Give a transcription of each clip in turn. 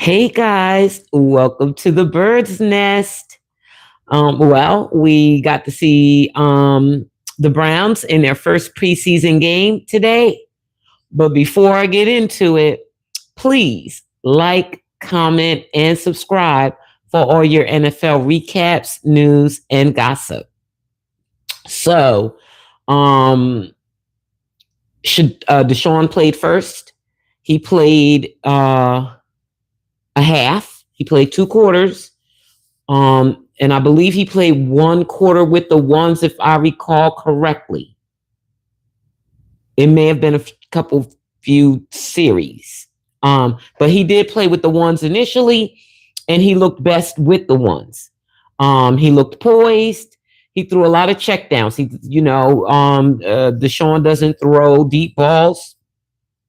Hey guys, welcome to the Bird's Nest. We got to see the Browns in their first preseason game today. But before I get into it, please like, comment, and subscribe for all your NFL recaps, news, and gossip. So, um, Deshaun played first. He played a half. He played 2 quarters. And I believe he played 1 quarter with the ones, if I recall correctly. It may have been a few series. But he did play with the ones initially, and he looked best with the ones. He looked poised. He threw a lot of checkdowns. Deshaun doesn't throw deep balls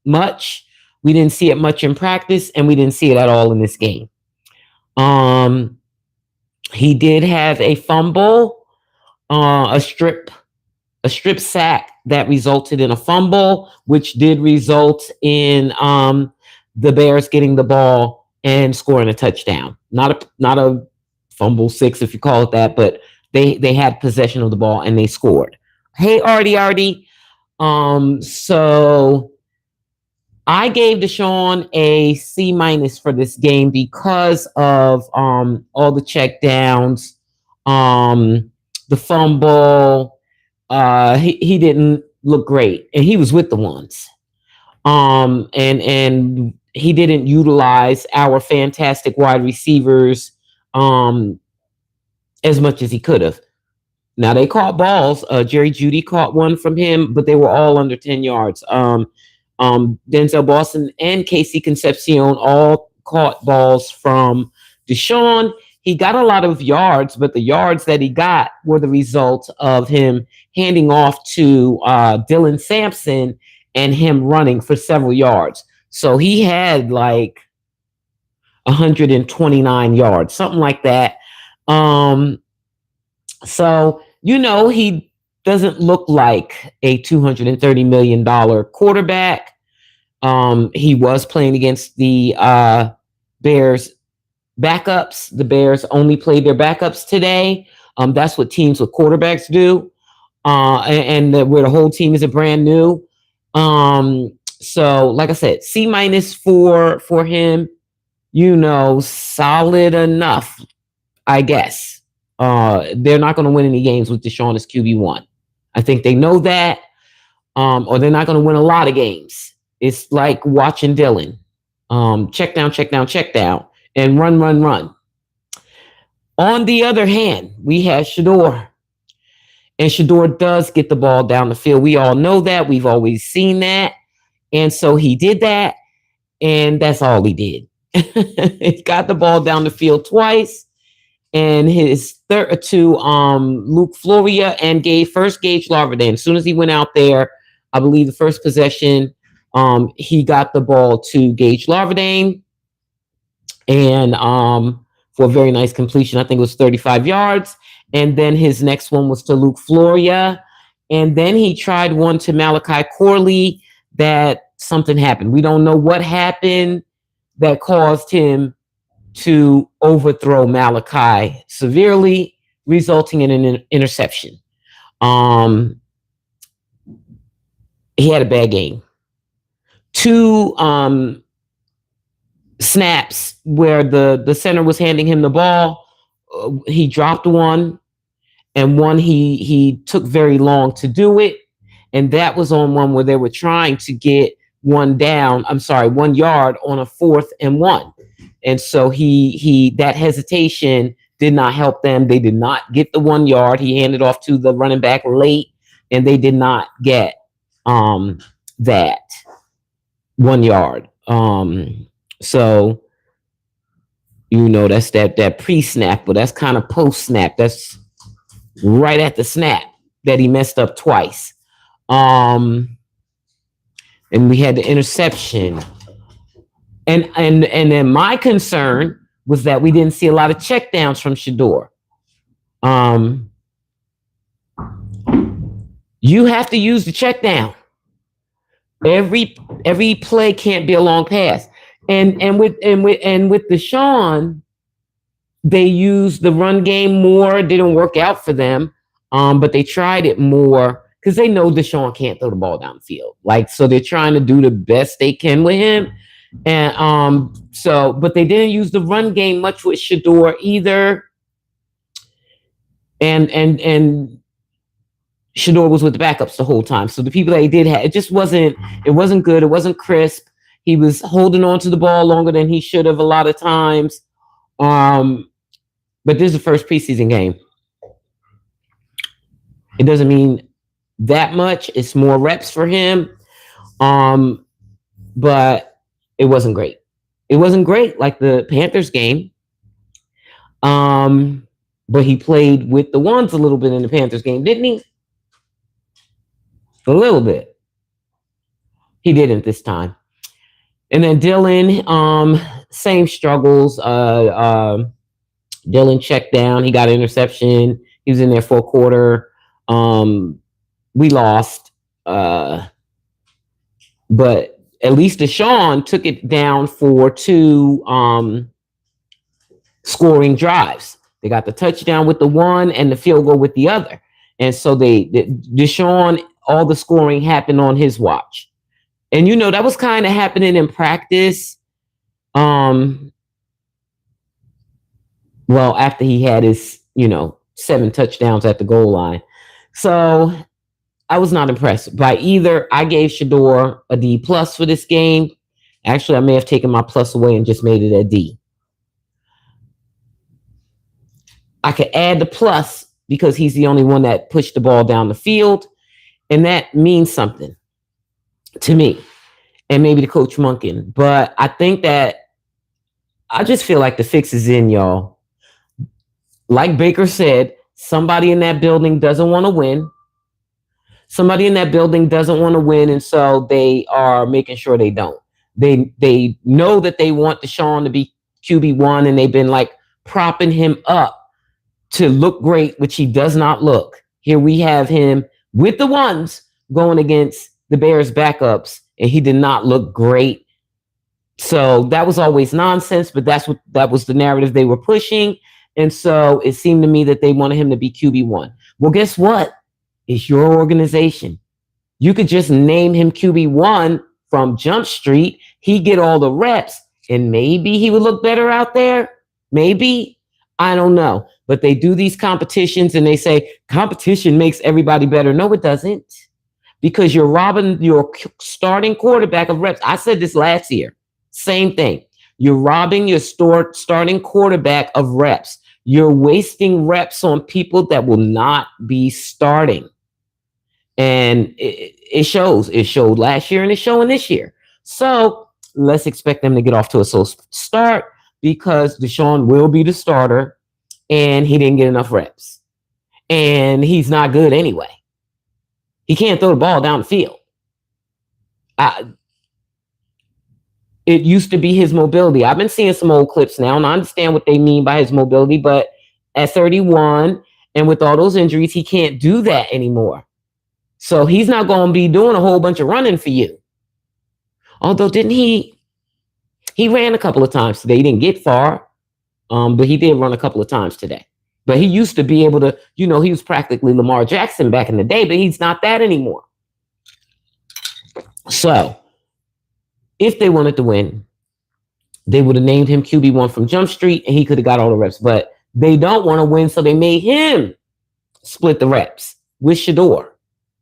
much. We didn't see it much in practice, and we didn't see it at all in this game. He did have a fumble, a strip sack that resulted in a fumble, which did result in the Bears getting the ball and scoring a touchdown. Not a fumble six, if you call it that, but they had possession of the ball and they scored. Hey, Artie. So I gave Deshaun a C- for this game because of all the checkdowns, the fumble. He didn't look great, and he was with the ones. And he didn't utilize our fantastic wide receivers as much as he could have. Now they caught balls. Jerry Jeudy caught one from him, but they were all under 10 yards. Denzel Boston and Casey Concepcion all caught balls from Deshaun. He got a lot of yards, but the yards that he got were the result of him handing off to Dylan Sampson and him running for several yards. So he had like 129 yards, something like that. He doesn't look like a $230 million quarterback. He was playing against the Bears backups. The Bears only played their backups today. That's what teams with quarterbacks do. Where the whole team is a brand new. So like I said, C- for him, solid enough, I guess. They're not going to win any games with Deshaun as QB1. I think they know that, or they're not going to win a lot of games. It's like watching Dylan. Check down, and run. On the other hand, we have Shedeur. And Shedeur does get the ball down the field. We all know that. We've always seen that. And so he did that, and that's all he did. He got the ball down the field twice. And his third to Luke Floria and Gage Larvadain. As soon as he went out there, I believe the first possession, he got the ball to Gage Larvadain, and for a very nice completion. I think it was 35 yards. And then his next one was to Luke Floria. And then he tried one to Malachi Corley that something happened. We don't know what happened that caused him to overthrow Malachi severely, resulting in an interception. He had a bad game. 2 snaps where the center was handing him the ball, he dropped one, and one he took very long to do it, and that was on one where they were trying to get 1 yard on a 4th and 1. And so he that hesitation did not help them. They did not get the 1 yard. He handed off to the running back late, and they did not get that 1 yard. So that's that pre-snap, but that's kind of post-snap. That's right at the snap that he messed up twice. And we had the interception. And then my concern was that we didn't see a lot of checkdowns from Shedeur. You have to use the check down. Every play can't be a long pass. with Deshaun, they used the run game more. It didn't work out for them, but they tried it more because they know Deshaun can't throw the ball down the field. Like, so they're trying to do the best they can with him. And but they didn't use the run game much with Shedeur either. And Shador was with the backups the whole time. So the people that he did have, it wasn't good. It wasn't crisp. He was holding on to the ball longer than he should have a lot of times. But this is the first preseason game. It doesn't mean that much. It's more reps for him. But it wasn't great. It wasn't great like the Panthers game. But he played with the ones a little bit in the Panthers game, didn't he? A little bit. He didn't this time. And then Dylan, same struggles. Dylan checked down. He got an interception. He was in there for a quarter. We lost. But at least Deshaun took it down for 2 scoring drives. They got the touchdown with the one and the field goal with the other. And so Deshaun, all the scoring happened on his watch. And, that was kind of happening in practice. Well, after he had his, 7 touchdowns at the goal line. So I was not impressed by either. I gave Shedeur a D+ for this game. Actually, I may have taken my plus away and just made it a D. I could add the plus because he's the only one that pushed the ball down the field. And that means something to me and maybe to Coach Monken. But I think that I just feel like the fix is in, y'all. Like Baker said, somebody in that building doesn't want to win. Somebody in that building doesn't want to win, and so they are making sure they don't. They know that they want Deshaun to be QB1, and they've been like propping him up to look great, which he does not look. Here we have him with the ones going against the Bears backups, and he did not look great. So that was always nonsense, but that was the narrative they were pushing. And so it seemed to me that they wanted him to be QB1. Well, guess what? It's your organization. You could just name him QB1 from Jump Street. He'd get all the reps, and maybe he would look better out there. Maybe. I don't know. But they do these competitions, and they say competition makes everybody better. No, it doesn't. Because you're robbing your starting quarterback of reps. I said this last year. Same thing. You're robbing your starting quarterback of reps. You're wasting reps on people that will not be starting. And it shows. It showed last year and it's showing this year. So let's expect them to get off to a slow start because Deshaun will be the starter and he didn't get enough reps. And he's not good anyway. He can't throw the ball down the field. It used to be his mobility. I've been seeing some old clips now, and I understand what they mean by his mobility, but at 31 and with all those injuries, he can't do that anymore. So he's not going to be doing a whole bunch of running for you. Although, didn't he ran a couple of times today. He didn't get far, but he did run a couple of times today. But he used to be able to, he was practically Lamar Jackson back in the day, but he's not that anymore. So if they wanted to win, they would have named him QB1 from Jump Street and he could have got all the reps. But they don't want to win, so they made him split the reps with Shedeur,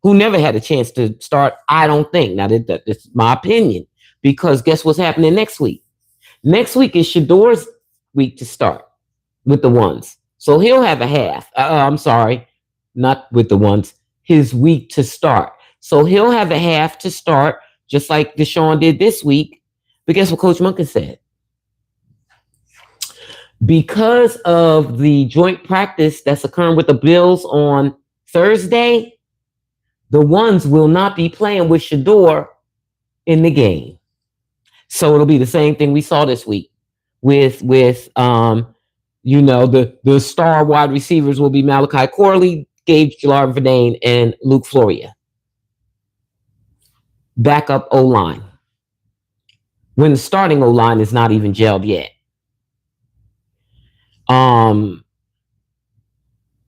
who never had a chance to start, I don't think. Now, that's my opinion, because guess what's happening next week? Next week is Shedeur's week to start with the ones. So he'll have a half. I'm sorry, not with the ones. His week to start. So he'll have a half to start, just like Deshaun did this week. But guess what Coach Monken said? Because of the joint practice that's occurring with the Bills on Thursday, the ones will not be playing with Shedeur in the game. So it'll be the same thing we saw this week with the star wide receivers will be Malachi Corley, Gabe Jillard-Verdane, and Luke Floria. Backup O-line. when the starting O-line is not even gelled yet.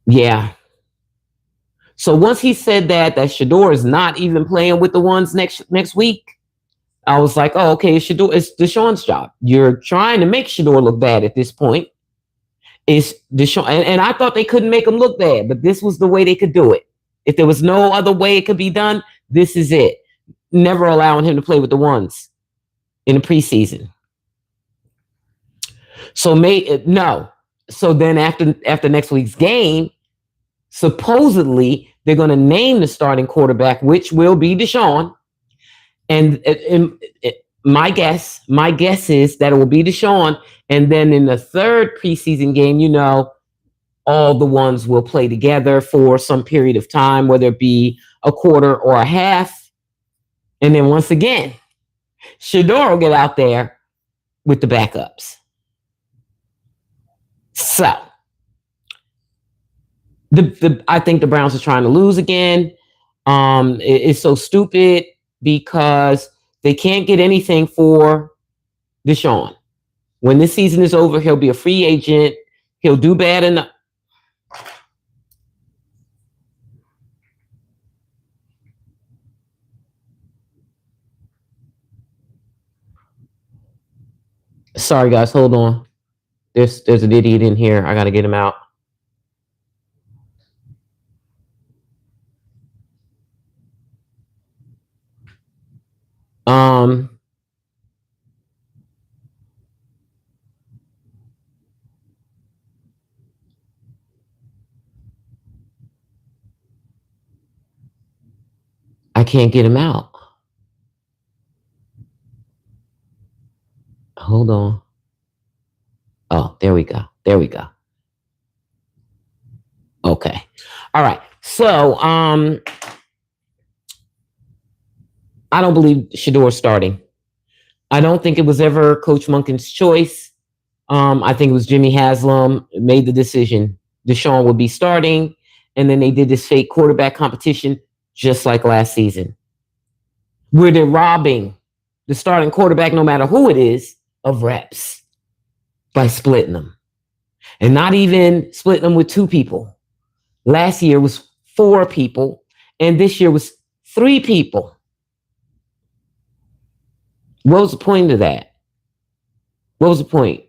Yeah. So once he said that Shedeur is not even playing with the ones next week, I was like, oh, okay, it's Deshaun's job. You're trying to make Shedeur look bad at this point. It's Deshaun, and I thought they couldn't make him look bad, but this was the way they could do it. If there was no other way it could be done, this is it. Never allowing him to play with the ones in the preseason. So no. So then after next week's game, supposedly they're going to name the starting quarterback, which will be Deshaun. And my guess is that it will be Deshaun. And then in the third preseason game, all the ones will play together for some period of time, whether it be a quarter or a half. And then once again, Shedeur will get out there with the backups. So I think the Browns are trying to lose again. It's so stupid because they can't get anything for Deshaun. When this season is over, he'll be a free agent. He'll do bad enough. Sorry, guys. Hold on. There's an idiot in here. I got to get him out. I can't get him out. Hold on. Oh, there we go. Okay. All right. So, I don't believe Shedeur starting. I don't think it was ever Coach Monken's choice. I think it was Jimmy Haslam made the decision. Deshaun would be starting, and then they did this fake quarterback competition just like last season, where they're robbing the starting quarterback, no matter who it is, of reps by splitting them. And not even splitting them with 2 people. Last year was 4 people, and this year was 3 people. What was the point of that? What was the point?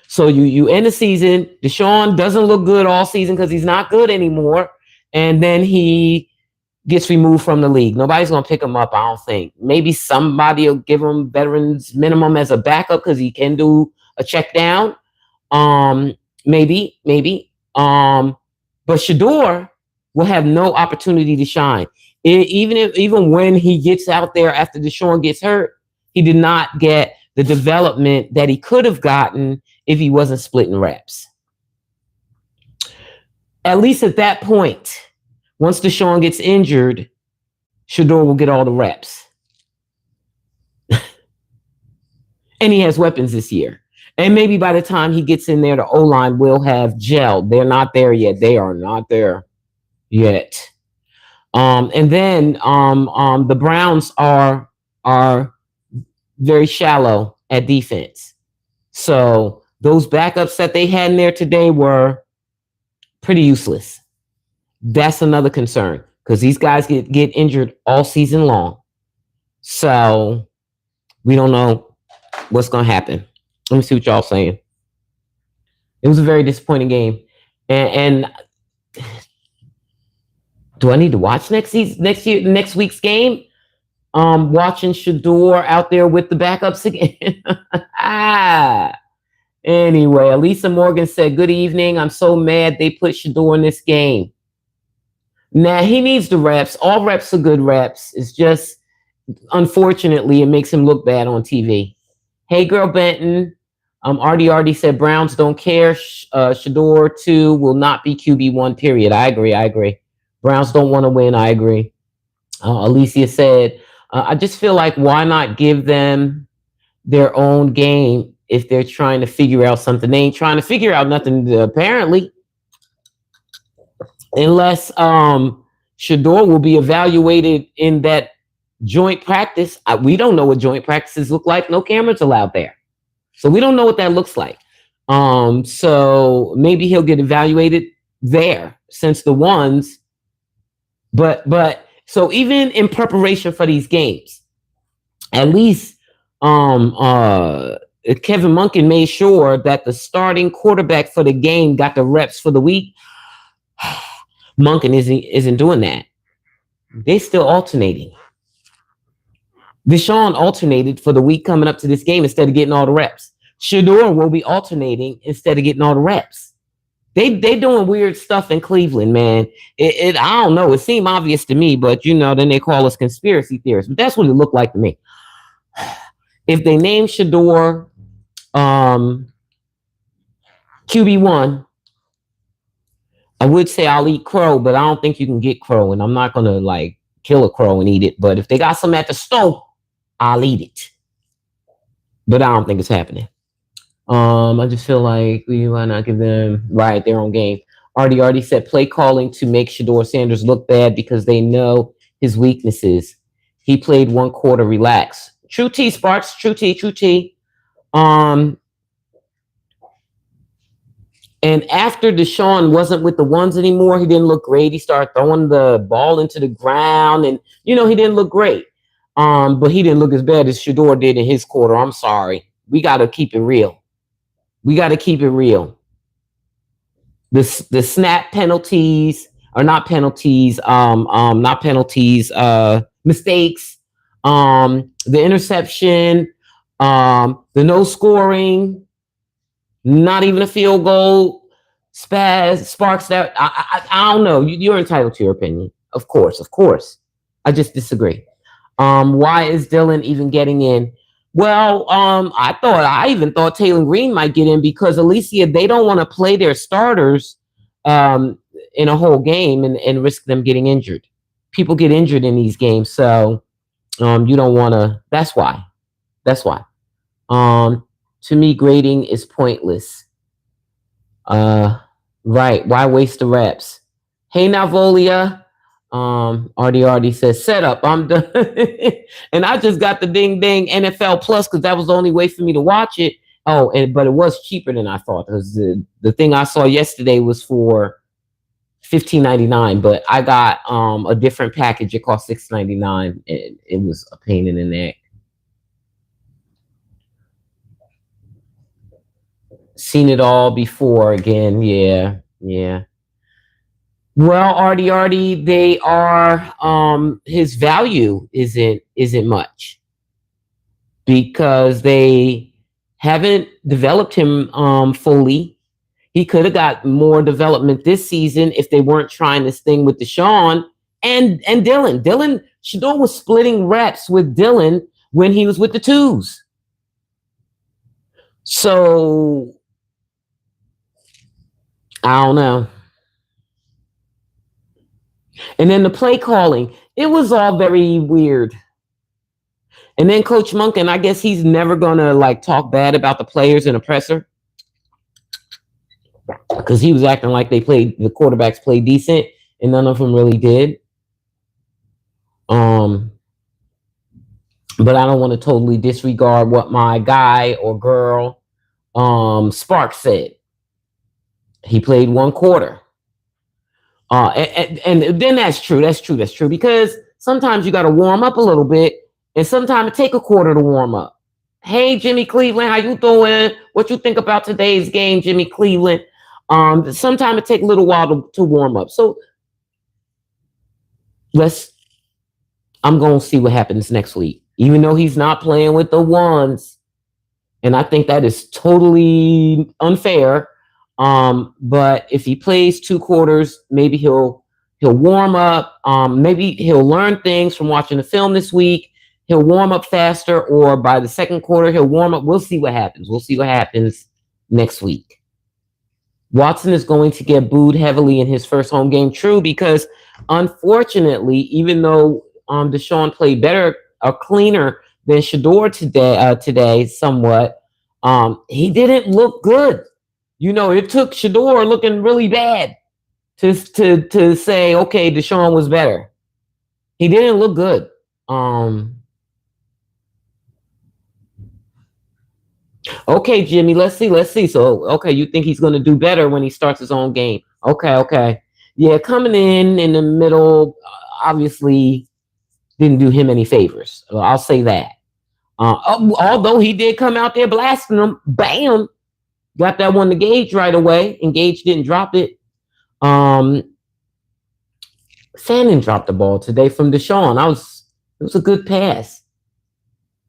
So you end the season. Deshaun doesn't look good all season because he's not good anymore. And then he gets removed from the league. Nobody's going to pick him up, I don't think. Maybe somebody will give him veterans minimum as a backup because he can do a check down. Maybe. But Shedeur will have no opportunity to shine. Even when he gets out there after Deshaun gets hurt, he did not get the development that he could have gotten if he wasn't splitting reps. At least at that point, once Deshaun gets injured, Shedeur will get all the reps. And he has weapons this year. And maybe by the time he gets in there, the O-line will have gelled. They're not there yet. They are not there yet. And then the Browns are very shallow at defense. So those backups that they had in there today were pretty useless. That's another concern because these guys get injured all season long. So we don't know what's going to happen. Let me see what y'all saying. It was a very disappointing game. And do I need to watch next week's game? Watching Shedeur out there with the backups again. Anyway, Elisa Morgan said, good evening. I'm so mad they put Shedeur in this game. Now, he needs the reps. All reps are good reps. It's just, unfortunately, it makes him look bad on TV. Hey, girl, Benton. Artie said, Browns don't care. Shedeur 2 will not be QB1, period. I agree. Browns don't want to win. I agree. Alicia said, I just feel like why not give them their own game if they're trying to figure out something? They ain't trying to figure out nothing, apparently. Unless Shedeur will be evaluated in that joint practice. We don't know what joint practices look like. No cameras allowed there. So we don't know what that looks like. So maybe he'll get evaluated there since the ones, but so even in preparation for these games, at least Kevin Monken made sure that the starting quarterback for the game got the reps for the week. Monken isn't doing that. They still alternating. Deshaun alternated for the week coming up to this game instead of getting all the reps. Shedeur will be alternating instead of getting all the reps. They doing weird stuff in Cleveland, man. I don't know. It seemed obvious to me, but then they call us conspiracy theorists. But that's what it looked like to me. If they name Shedeur QB1, I would say I'll eat crow, but I don't think you can get crow, and I'm not gonna like kill a crow and eat it. But if they got some at the store, I'll eat it. But I don't think it's happening. I just feel like why not give them their own game. Already said play calling to make Shador Sanders look bad because they know his weaknesses. He played one quarter, relax. True T, Sparks. True T. And after Deshaun wasn't with the ones anymore, he didn't look great. He started throwing the ball into the ground, and he didn't look great. But he didn't look as bad as Shedeur did in his quarter. I'm sorry. We got to keep it real. The snap penalties are not penalties. Mistakes. The interception. The no scoring. Not even a field goal. Sparks that I don't know. You're entitled to your opinion, of course. I just disagree. Why is Dylan even getting in? Well, I even thought Taylor Green might get in because Alicia, they don't want to play their starters in a whole game and risk them getting injured. People get injured in these games, so you don't want to. That's why. To me, grading is pointless. Right. Why waste the reps? Hey, now, Volia. RD says setup. I'm done. And I just got the ding NFL Plus because that was the only way for me to watch it. Oh, but it was cheaper than I thought because the thing I saw yesterday was for $15.99, but I got a different package. It cost $6.99. It was a pain in the neck. Seen it all before again. Yeah. Well, RD, they are his value isn't much because they haven't developed him fully. He could have got more development this season if they weren't trying this thing with Deshaun and Dylan. Shador was splitting reps with Dylan when he was with the twos. So I don't know. And then the play calling, it was all very weird. And then Coach Monken, I guess he's never gonna like talk bad about the players in a presser because he was acting like the quarterbacks played decent, and none of them really did. But I don't want to totally disregard what my guy or girl Sparks said. He played one quarter. And then that's true because sometimes you got to warm up a little bit, and sometimes it take a quarter to warm up. Hey, Jimmy Cleveland, how you doing? What you think about today's game, Jimmy Cleveland? Sometimes it take a little while to warm up. So I'm going to see what happens next week, even though he's not playing with the ones. And I think that is totally unfair. But if he plays 2 quarters, maybe he'll warm up. Maybe he'll learn things from watching the film this week. He'll warm up faster, or by the second quarter, he'll warm up. We'll see what happens. Next week. Watson is going to get booed heavily in his first home game. True, because unfortunately, even though Deshaun played better or cleaner than Shedeur today somewhat, he didn't look good. It took Shedeur looking really bad to say, okay, Deshaun was better. He didn't look good. Um, okay, Jimmy, let's see, let's see. So, okay, you think he's going to do better when he starts his own game? Okay, okay, yeah, coming in the middle, obviously didn't do him any favors. I'll say that. Although he did come out there blasting them, bam, got that one to Gage right away, and Gage didn't drop it. Fannin dropped the ball today from Deshaun. It was a good pass.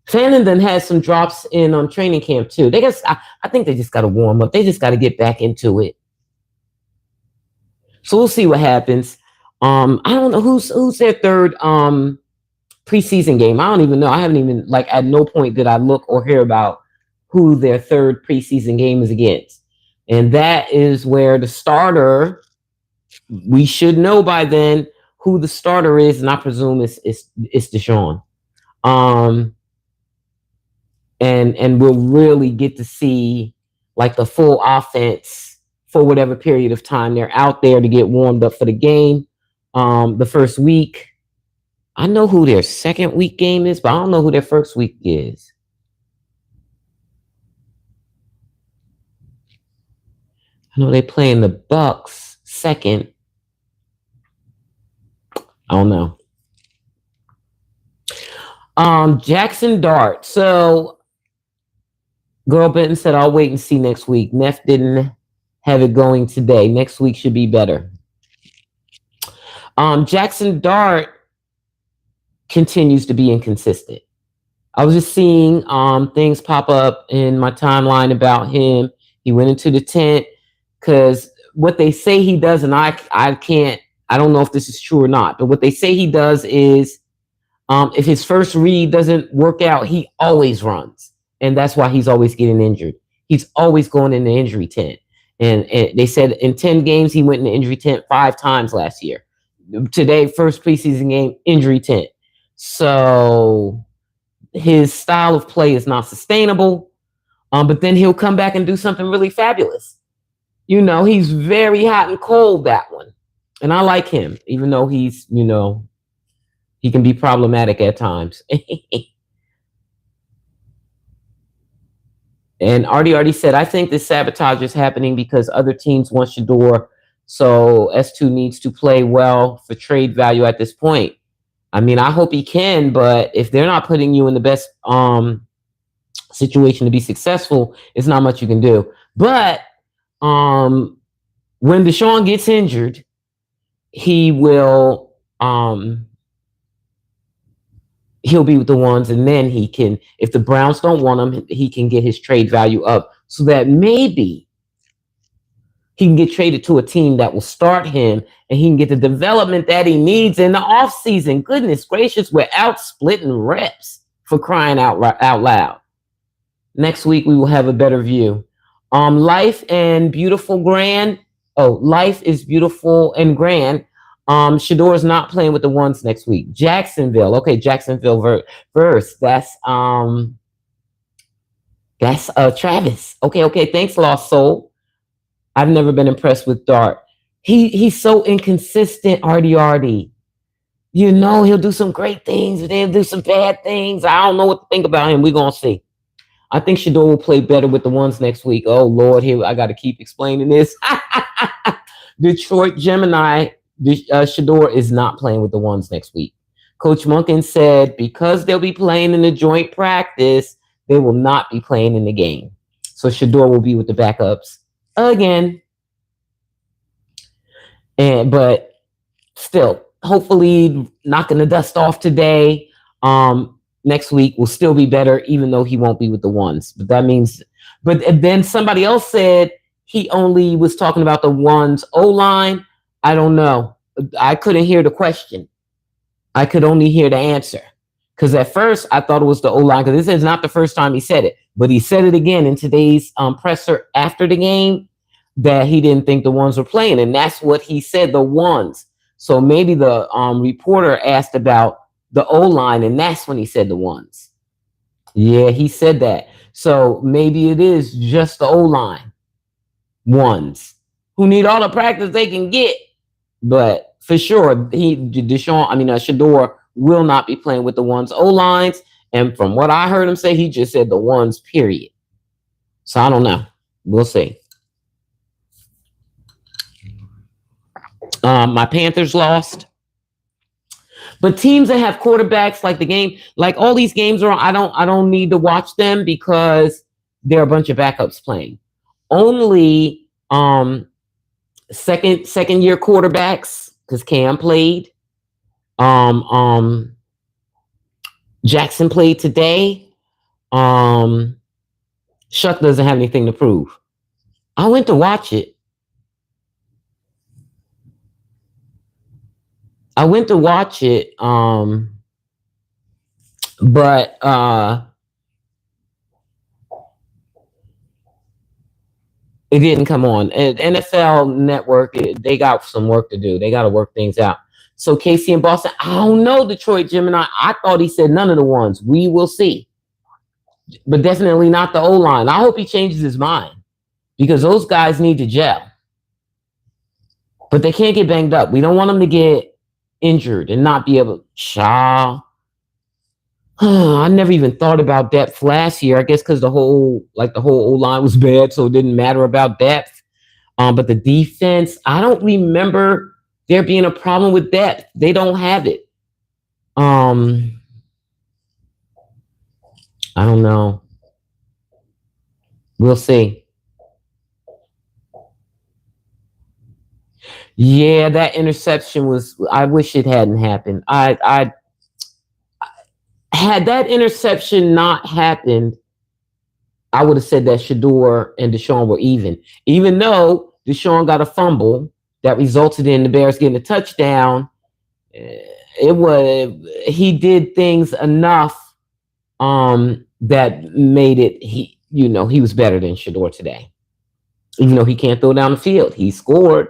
Fannin then has some drops in training camp too. I think they just got to warm up. They just got to get back into it. So we'll see what happens. I don't know who's their third preseason game. I don't even know. I haven't even at no point did I look or hear about who their third preseason game is against. And that is where the starter, we should know by then who the starter is, and I presume it's Deshaun. And we'll really get to see the full offense for whatever period of time they're out there to get warmed up for the game. The first week, I know who their second week game is, but I don't know who their first week is. I know they playing the Bucks second. I don't know. Jackson Dart. So, Girl Benton said, I'll wait and see next week. Neff didn't have it going today. Next week should be better. Jackson Dart continues to be inconsistent. I was just seeing things pop up in my timeline about him. He went into the tent because what they say he does, and I don't know if this is true or not, but what they say he does is if his first read doesn't work out, he always runs. And that's why he's always getting injured. He's always going in the injury tent. And they said in 10 games, he went in the injury tent 5 times last year. Today, first preseason game, injury tent. So his style of play is not sustainable. But then he'll come back and do something really fabulous. He's very hot and cold, that one. And I like him, even though he's, he can be problematic at times. And Artie said, I think this sabotage is happening because other teams want Shedeur, so S2 needs to play well for trade value at this point. I mean, I hope he can, but if they're not putting you in the best situation to be successful, it's not much you can do. But when Deshaun gets injured, he will he'll be with the ones, and then he can, if the Browns don't want him, he can get his trade value up so that maybe he can get traded to a team that will start him and he can get the development that he needs in the offseason. Goodness gracious, we're out splitting reps, for crying out loud. Next week, we will have a better view. Life and beautiful grand. Oh, life is beautiful and grand. Shedeur is not playing with the ones next week. Jacksonville. Okay, Jacksonville verse. That's Travis. Okay. Thanks, Lost Soul. I've never been impressed with Dart. He's so inconsistent, Artie. He'll do some great things, and then do some bad things. I don't know what to think about him. We're gonna see. I think Shedeur will play better with the ones next week. Oh Lord, here I got to keep explaining this. Detroit Gemini. Shedeur is not playing with the ones next week. Coach Monken said because they'll be playing in the joint practice, they will not be playing in the game. So Shedeur will be with the backups again. But still, hopefully knocking the dust off today. Next week will still be better, even though he won't be with the ones. But that means, but then somebody else said he only was talking about the ones O-line. I don't know. I couldn't hear the question. I could only hear the answer. Because at first I thought it was the O-line, because this is not the first time he said it. But he said it again in today's presser after the game that he didn't think the ones were playing. And that's what he said, the ones. So maybe the reporter asked about the O-line, and that's when he said the ones. Yeah, he said that. So maybe it is just the O-line ones who need all the practice they can get. But for sure, Shedeur will not be playing with the ones O-lines. And from what I heard him say, he just said the ones, period. So I don't know. We'll see. My Panthers lost. But teams that have quarterbacks, like the game, like all these games are, I don't need to watch them because there are a bunch of backups playing. Only second year quarterbacks, because Cam played. Jackson played today. Shuck doesn't have anything to prove. I went to watch it. But it didn't come on. And NFL Network, they got some work to do. They got to work things out. So Casey in Boston, I don't know, Detroit Gemini. I thought he said none of the ones. We will see. But definitely not the O-line. I hope he changes his mind because those guys need to gel. But they can't get banged up. We don't want them to get injured and not be able to. I never even thought about depth last year. I guess because the whole O-line was bad, so it didn't matter about depth. But the defense, I don't remember there being a problem with depth. They don't have it. I don't know. We'll see. Yeah, that interception was. I wish it hadn't happened. I had that interception not happened, I would have said that Shedeur and Deshaun were even though Deshaun got a fumble that resulted in the Bears getting a touchdown. He did things enough that made it. He was better than Shedeur today, even though he can't throw down the field. He scored.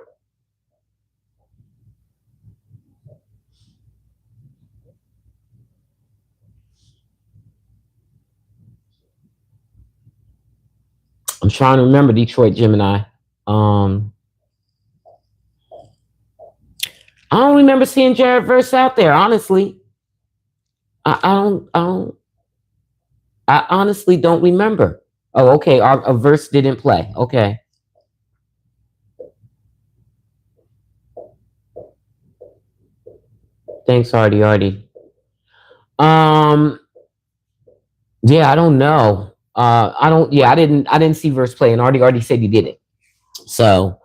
I'm trying to remember Detroit Gemini. I don't remember seeing Jared Verse out there, honestly. I honestly don't remember. Oh, okay. Our Verse didn't play. Okay. Thanks, Artie. Yeah, I don't know. I didn't see Verse play, and Artie said he did it. So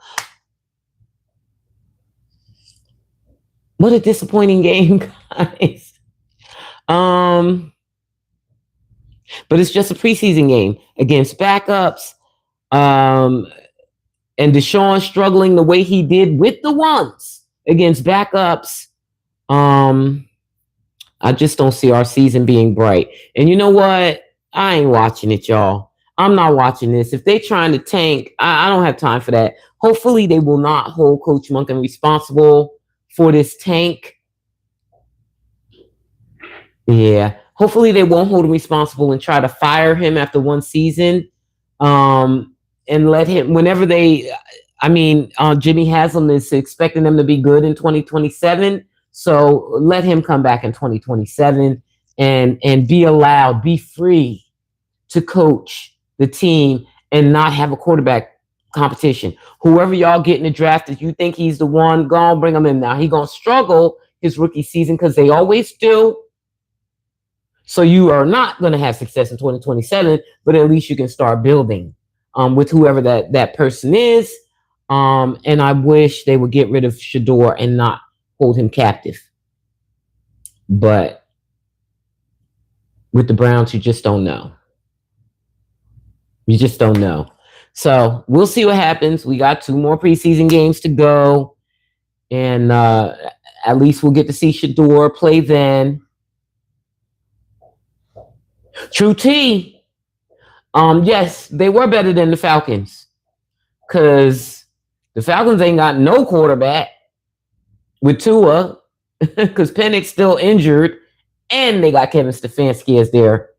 what a disappointing game, guys. But it's just a preseason game against backups. And Deshaun struggling the way he did with the ones against backups. I just don't see our season being bright. And you know what? I ain't watching it, y'all. I'm not watching this. If they're trying to tank, I don't have time for that. Hopefully they will not hold Coach Monken responsible for this tank. Yeah. Hopefully they won't hold him responsible and try to fire him after one season. And let him, whenever Jimmy Haslam is expecting them to be good in 2027. So let him come back in 2027 and be free to coach the team and not have a quarterback competition. Whoever y'all get in the draft, if you think he's the one, go on, bring him in now. He's going to struggle his rookie season because they always do. So you are not going to have success in 2027, but at least you can start building with whoever that person is. And I wish they would get rid of Shedeur and not hold him captive. But with the Browns, you just don't know. You just don't know. So we'll see what happens. We got 2 more preseason games to go. And at least we'll get to see Shedeur play then. True T. Yes, they were better than the Falcons. Because the Falcons ain't got no quarterback with Tua. Because Pennick's still injured. And they got Kevin Stefanski as their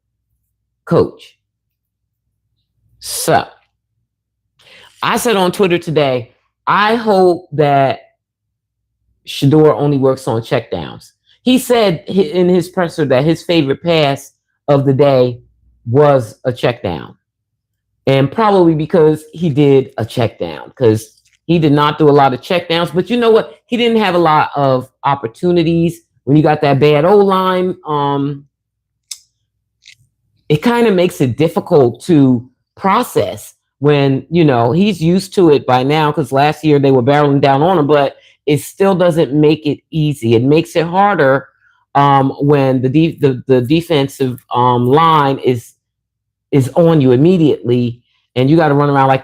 coach. So, I said on Twitter today, I hope that Shedeur only works on checkdowns. He said in his presser that his favorite pass of the day was a check down. And probably because he did a check down, because he did not do a lot of check downs. But you know what? He didn't have a lot of opportunities when you got that bad O line. It kind of makes it difficult to process when, he's used to it by now, because last year they were barreling down on him, but it still doesn't make it easy. It makes it harder when the defensive line is on you immediately, and you got to run around like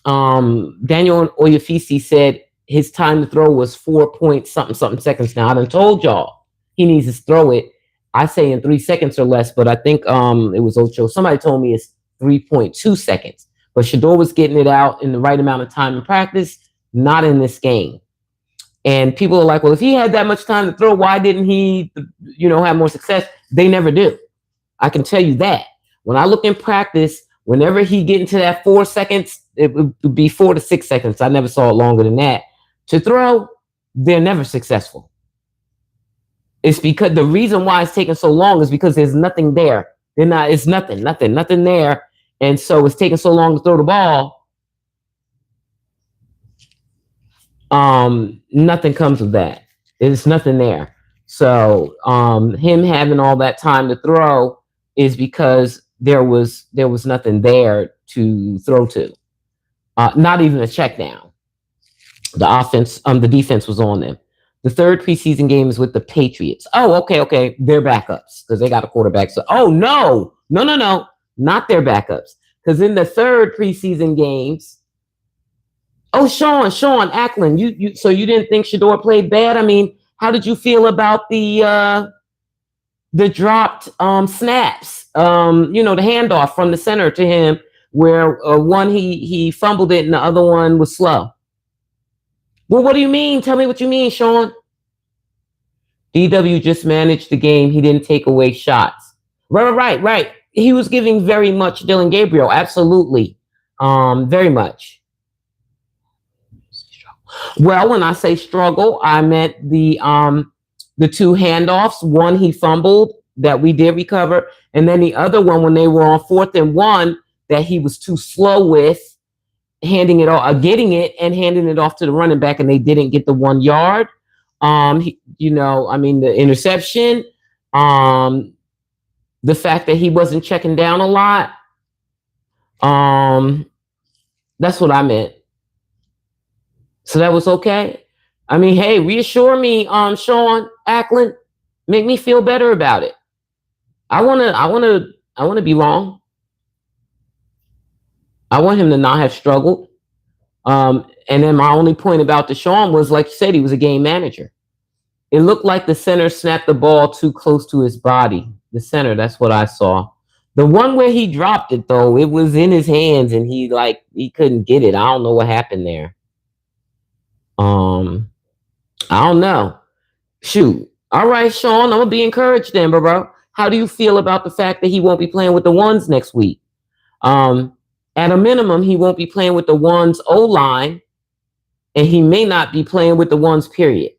Daniel Oyefisi said his time to throw was 4 point something seconds. Now I done told y'all he needs to throw it, I say, in 3 seconds or less, but I think it was Ocho. Somebody told me it's 3.2 seconds. But Shedeur was getting it out in the right amount of time in practice, not in this game. And people are like, well, if he had that much time to throw, why didn't he, have more success? They never do. I can tell you that. When I look in practice, whenever he get into that 4 seconds, it would be 4 to 6 seconds. I never saw it longer than that. To throw, they're never successful. It's because the reason why it's taking so long is because there's nothing there. It's nothing there. And so it's taking so long to throw the ball. Nothing comes of that. There's nothing there. So him having all that time to throw is because there was nothing there to throw to. Not even a check down. The defense was on them. The third preseason game is with the Patriots. Oh, okay. They're backups because they got a quarterback. So, no, not their backups. Because in the third preseason games, Sean Ackland, so you didn't think Shedeur played bad? I mean, how did you feel about the dropped snaps? The handoff from the center to him, where one he fumbled it and the other one was slow. Well, what do you mean? Tell me what you mean, Sean. DW just managed the game. He didn't take away shots. Right. He was giving very much Dylan Gabriel. Absolutely. Very much. Well, when I say struggle, I meant the two handoffs. One he fumbled that we did recover, and then the other one when they were on 4th and 1 that he was too slow with getting it and handing it off to the running back, and they didn't get the 1 yard. The interception, the fact that he wasn't checking down a lot. That's what I meant. So that was okay. I mean, hey, reassure me, Sean Ackland, make me feel better about it. I wanna be wrong. I want him to not have struggled. And then my only point about Deshaun was, like you said, he was a game manager. It looked like the center snapped the ball too close to his body. The center, that's what I saw. The one where he dropped it, though, it was in his hands and he couldn't get it. I don't know what happened there. I don't know. Shoot. All right, Sean, I'm going to be encouraged then, bro. How do you feel about the fact that he won't be playing with the ones next week? At a minimum, he won't be playing with the ones O-line, and he may not be playing with the ones, period.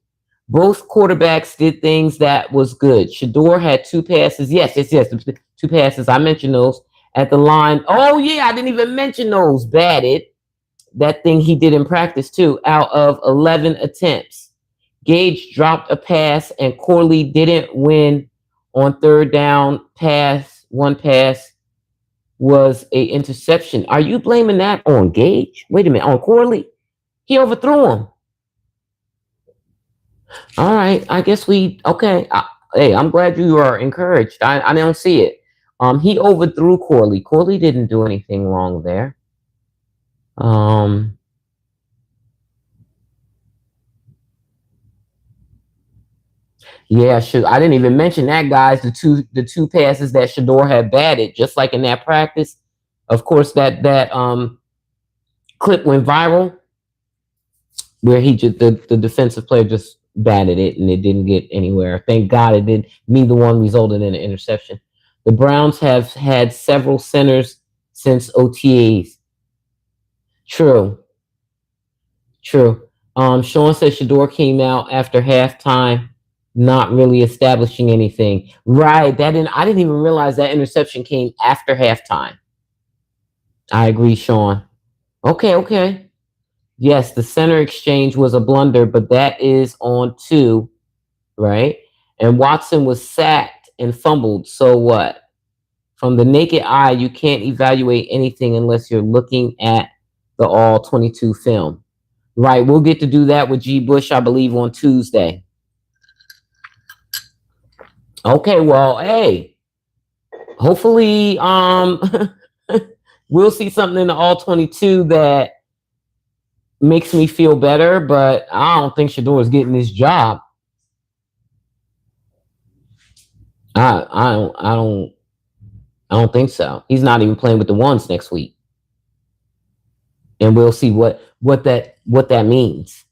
Both quarterbacks did things that was good. Shedeur had 2 passes. Yes, the 2 passes. I mentioned those at the line. Oh, yeah, I didn't even mention those. Batted. That thing he did in practice, too, out of 11 attempts. Gage dropped a pass, and Corley didn't win on 3rd down pass. 1 pass was a interception. Are you blaming that on Gage? Wait a minute, on Corley? He overthrew him. All right, I guess okay. Hey, I'm glad you are encouraged. I don't see it. He overthrew Corley. Corley didn't do anything wrong there. Yeah, sure. I didn't even mention that, guys. The two passes that Shedeur had batted, just like in that practice. Of course, that clip went viral where the defensive player just batted it and it didn't get anywhere. Thank God it didn't. Neither one resulted in an interception. The Browns have had several centers since OTAs. True. Sean said Shedeur came out after halftime not really establishing anything. Right. I didn't even realize that interception came after halftime. I agree, Sean. Okay, okay. Yes, the center exchange was a blunder, but that is on two, right? And Watson was sacked and fumbled. So what? From the naked eye, you can't evaluate anything unless you're looking at the all 22 film. Right. We'll get to do that with G. Bush, I believe, on Tuesday. Okay, well, hey, hopefully we'll see something in the all 22 that makes me feel better, but I don't think Shedeur is getting this job. I don't think so. He's not even playing with the ones next week. And we'll see what that means.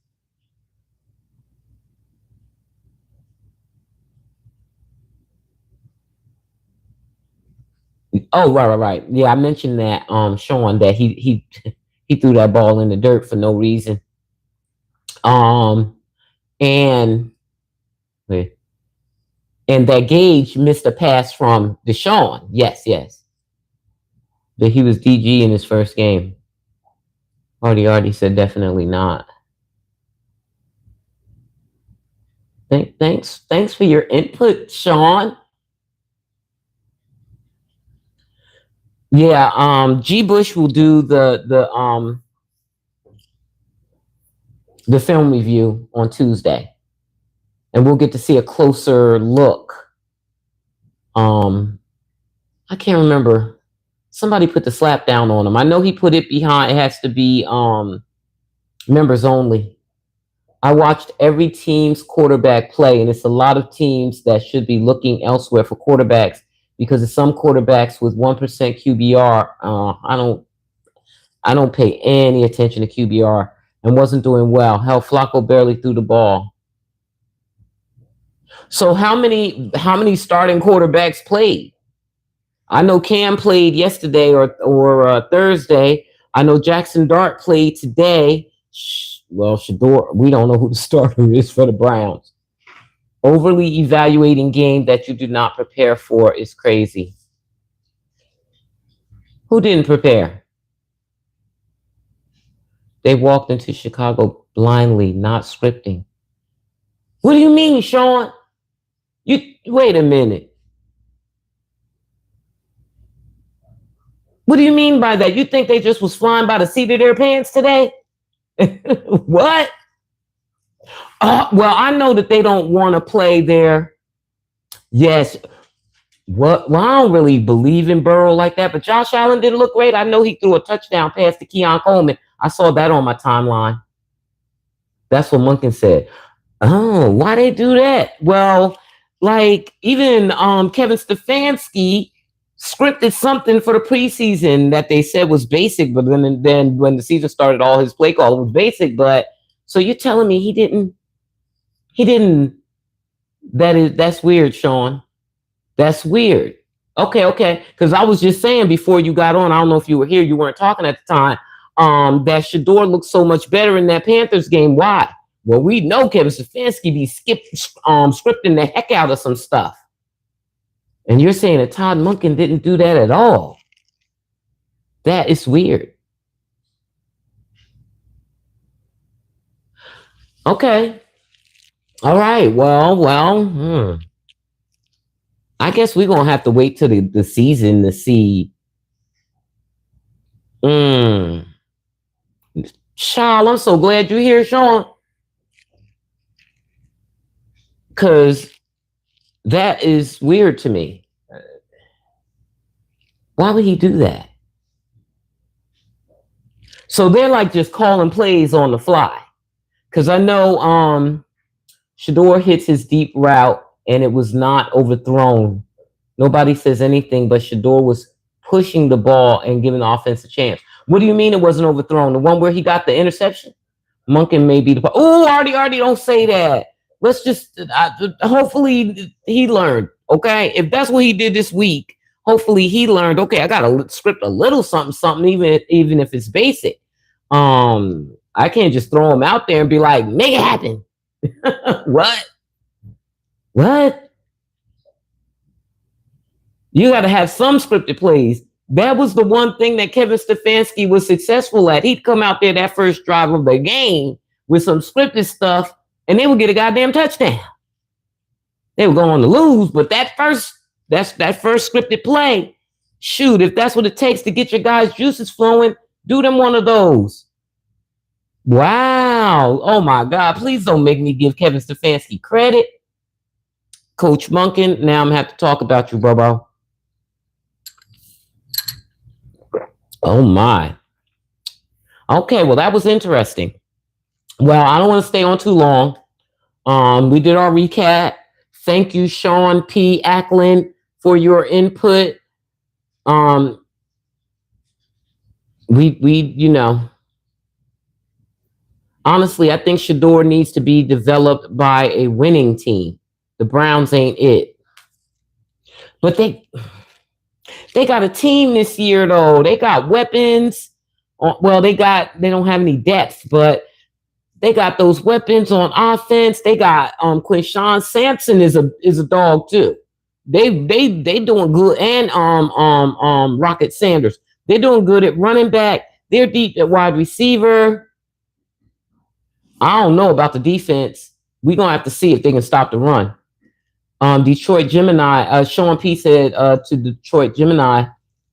Oh, right. Yeah, I mentioned that Sean, that he threw that ball in the dirt for no reason. Um and and that Gage missed a pass from Deshaun. Yes. But he was DG in his first game. Already said definitely not. Thanks for your input, Sean. Yeah, G. Bush will do the film review on Tuesday, and we'll get to see a closer look. I can't remember. Somebody put the slap down on him. I know he put it behind. It has to be members only. I watched every team's quarterback play, and it's a lot of teams that should be looking elsewhere for quarterbacks because of some quarterbacks with 1% QBR. I don't pay any attention to QBR and wasn't doing well. Hell, Flacco barely threw the ball. So how many starting quarterbacks played? I know Cam played yesterday or Thursday. I know Jackson Dart played today. Well, Shedeur, we don't know who the starter is for the Browns. Overly evaluating game that you do not prepare for is crazy. Who didn't prepare? They walked into Chicago blindly, not scripting. What do you mean, Sean? You wait a minute. What do you mean by that? You think they just was flying by the seat of their pants today? What? Well, I know that they don't want to play there. Yes. Well, I don't really believe in Burrow like that, but Josh Allen didn't look great. I know he threw a touchdown pass to Keon Coleman. I saw that on my timeline. That's what Munkin said. Oh, why they do that? Well, like even Kevin Stefanski scripted something for the preseason that they said was basic, but then when the season started, all his play call was basic. But so you're telling me he didn't? That's weird, Sean. That's weird. Okay. Because I was just saying before you got on, I don't know if you were here, you weren't talking at the time. That Shedeur looked so much better in that Panthers game. Why? Well, we know Kevin Stefanski be scripting the heck out of some stuff. And you're saying that Todd Monken didn't do that at all. That is weird. Okay. All right. Well. I guess we're going to have to wait till the season to see. Sean, I'm so glad you're here, Sean. Because that is weird to me. Why would he do that? So they're like just calling plays on the fly. Because I know Shedeur hits his deep route and it was not overthrown. Nobody says anything, but Shedeur was pushing the ball and giving the offense a chance. What do you mean it wasn't overthrown? The one where he got the interception? Monken may be the... Oh, Artie, don't say that. Let's just... hopefully he learned, okay? If that's what he did this week, hopefully he learned, okay, I got to script a little something, even if it's basic. I can't just throw him out there and be like, make it happen. What? What? You got to have some scripted plays. That was the one thing that Kevin Stefanski was successful at. He'd come out there that first drive of the game with some scripted stuff, and they would get a goddamn touchdown. They were going to lose, but that first scripted play, shoot, if that's what it takes to get your guys' juices flowing, do them one of those. Wow. Oh my God. Please don't make me give Kevin Stefanski credit. Coach Monken, now I'm going to have to talk about you, bro. Oh my. Okay, well, that was interesting. Well, I don't want to stay on too long. We did our recap. Thank you, Sean P. Ackland, for your input. Honestly, I think Shedeur needs to be developed by a winning team. The Browns ain't it. But they got a team this year, though. They got weapons. Well, they don't have any depth, but they got those weapons on offense. They got Quinshawn Sampson is a dog too. They doing good, and Rocket Sanders. They're doing good at running back. They're deep at wide receiver. I don't know about the defense. We're gonna have to see if they can stop the run. Detroit Gemini, Sean P said to Detroit Gemini,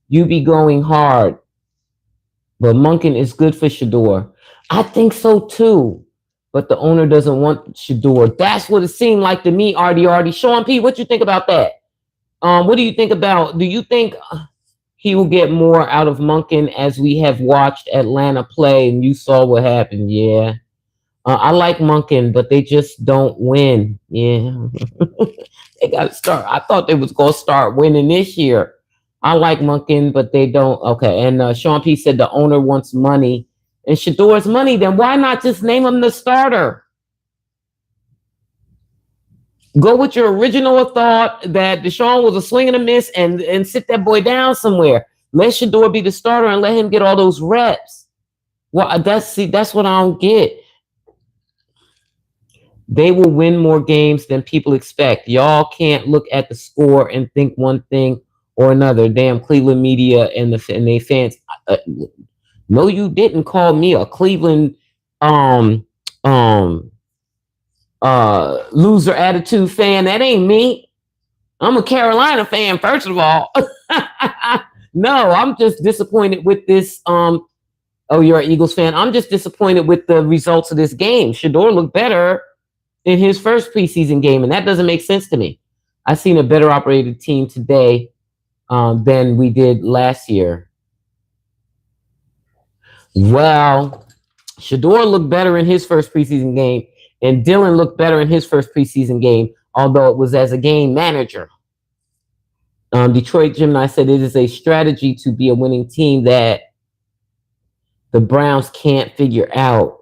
you be going hard, but Monken is good for Shedeur. I think so too, but the owner doesn't want Shedeur. That's what it seemed like to me, Artie. Sean P, what you think about that? What do you think about, do you think he will get more out of Monken as we have watched Atlanta play and you saw what happened? Yeah. I like Monken, but they just don't win. Yeah. They got to start. I thought they was going to start winning this year. I like Monken, but they don't. Okay. And Sean P said the owner wants money. And Shedeur's money, then why not just name him the starter? Go with your original thought that Deshaun was a swing and a miss and sit that boy down somewhere. Let Shedeur be the starter and let him get all those reps. Well, that's what I don't get. They will win more games than people expect. Y'all can't look at the score and think one thing or another. Damn Cleveland media and they fans. No, you didn't call me a Cleveland loser attitude fan. That ain't me. I'm a Carolina fan, first of all. No, I'm just disappointed with this. Oh, you're an Eagles fan. I'm just disappointed with the results of this game. Shedeur looked better in his first preseason game, and that doesn't make sense to me. I've seen a better operated team today than we did last year. Well, Shedeur looked better in his first preseason game, and Dylan looked better in his first preseason game, although it was as a game manager. Detroit Gemini said it is a strategy to be a winning team that the Browns can't figure out.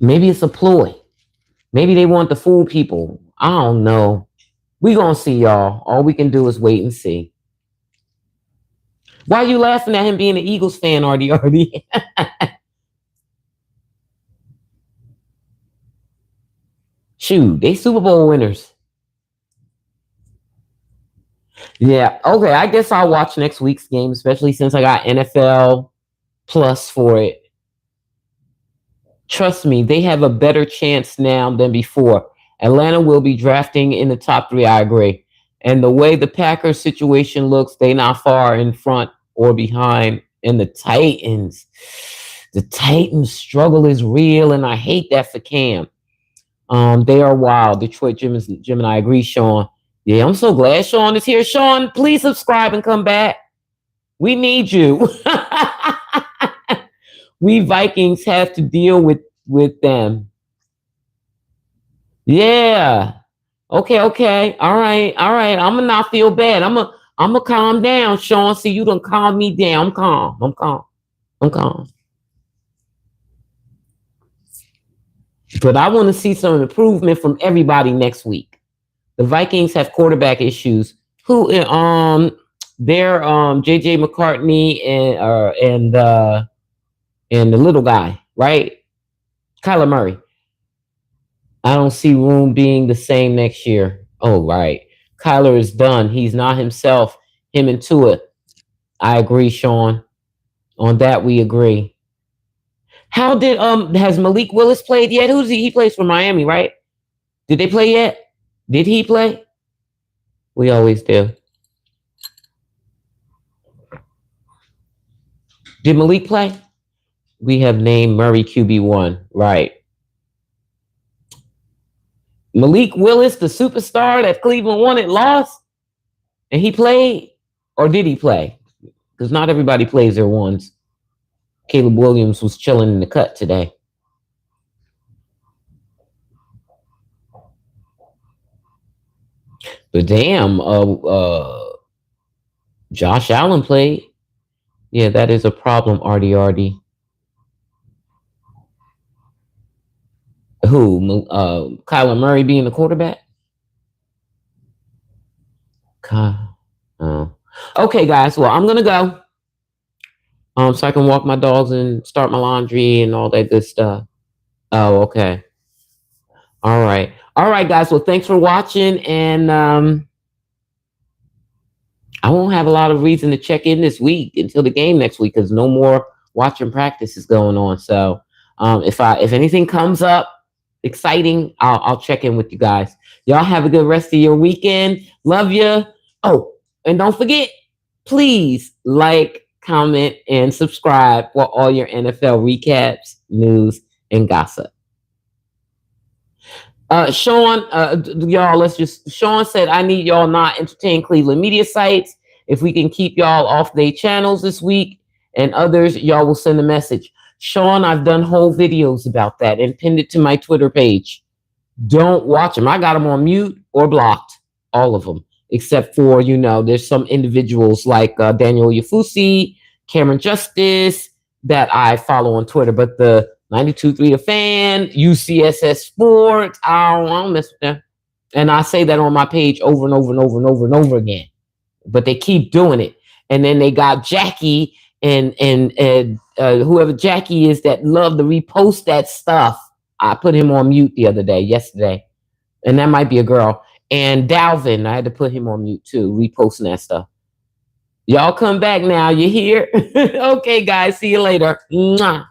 Maybe it's a ploy. Maybe they want to fool people. I don't know. We gonna see, y'all. All we can do is wait and see. Why are you laughing at him being an Eagles fan, Artie? Shoot, they Super Bowl winners. Yeah, okay. I guess I'll watch next week's game, especially since I got NFL Plus for it. Trust me, they have a better chance now than before. Atlanta will be drafting in the top 3, I agree. And the way the Packers situation looks, they not far in front or behind. And the Titans struggle is real, and I hate that for Cam. They are wild. Detroit Gemini, I agree, Sean. Yeah, I'm so glad Sean is here. Sean, please subscribe and come back. We need you. We Vikings have to deal with them. Yeah. Okay. All right. I'm gonna not feel bad. I'm gonna calm down, Sean. See, you done calm me down. I'm calm. But I want to see some improvement from everybody next week. The Vikings have quarterback issues. They're JJ McCartney and the little guy, right? Kyler Murray. I don't see room being the same next year. Oh, right. Kyler is done. He's not himself. Him and Tua. I agree, Sean. On that, we agree. How did has Malik Willis played yet? Who's he? He plays for Miami, right? Did they play yet? Did he play? We always do. Did Malik play? We have named Murray QB1, right? Malik Willis, the superstar that Cleveland wanted, lost, and he played, or did he play? Because not everybody plays their ones. Caleb Williams was chilling in the cut today. But damn, Josh Allen played. Yeah, that is a problem, RD. Who? Kyler Murray being the quarterback? Oh. Okay, guys. Well, I'm gonna go. So I can walk my dogs and start my laundry and all that good stuff. Oh, okay. All right. All right, guys. Well, thanks for watching, and I won't have a lot of reason to check in this week until the game next week because no more watching practice is going on. So if anything comes up exciting, I'll check in with you guys. Y'all have a good rest of your weekend. Love you. Oh, and don't forget, please like, comment, and subscribe for all your NFL recaps, news, and gossip. Sean, y'all, Sean said, I need y'all not entertain Cleveland media sites. If we can keep y'all off their channels this week and others, y'all will send a message. Sean, I've done whole videos about that and pinned it to my Twitter page. Don't watch them. I got them on mute or blocked, all of them, except for, there's some individuals like Daniel Yafusi, Cameron Justice that I follow on Twitter, but the 92.3 The Fan, UCSS Sports, I don't mess with them. And I say that on my page over and over and over and over and over again. But they keep doing it. And then they got Jackie and whoever Jackie is that love to repost that stuff. I put him on mute yesterday. And that might be a girl. And Dalvin, I had to put him on mute too, reposting that stuff. Y'all come back now. You hear? Okay, guys. See you later. Mwah.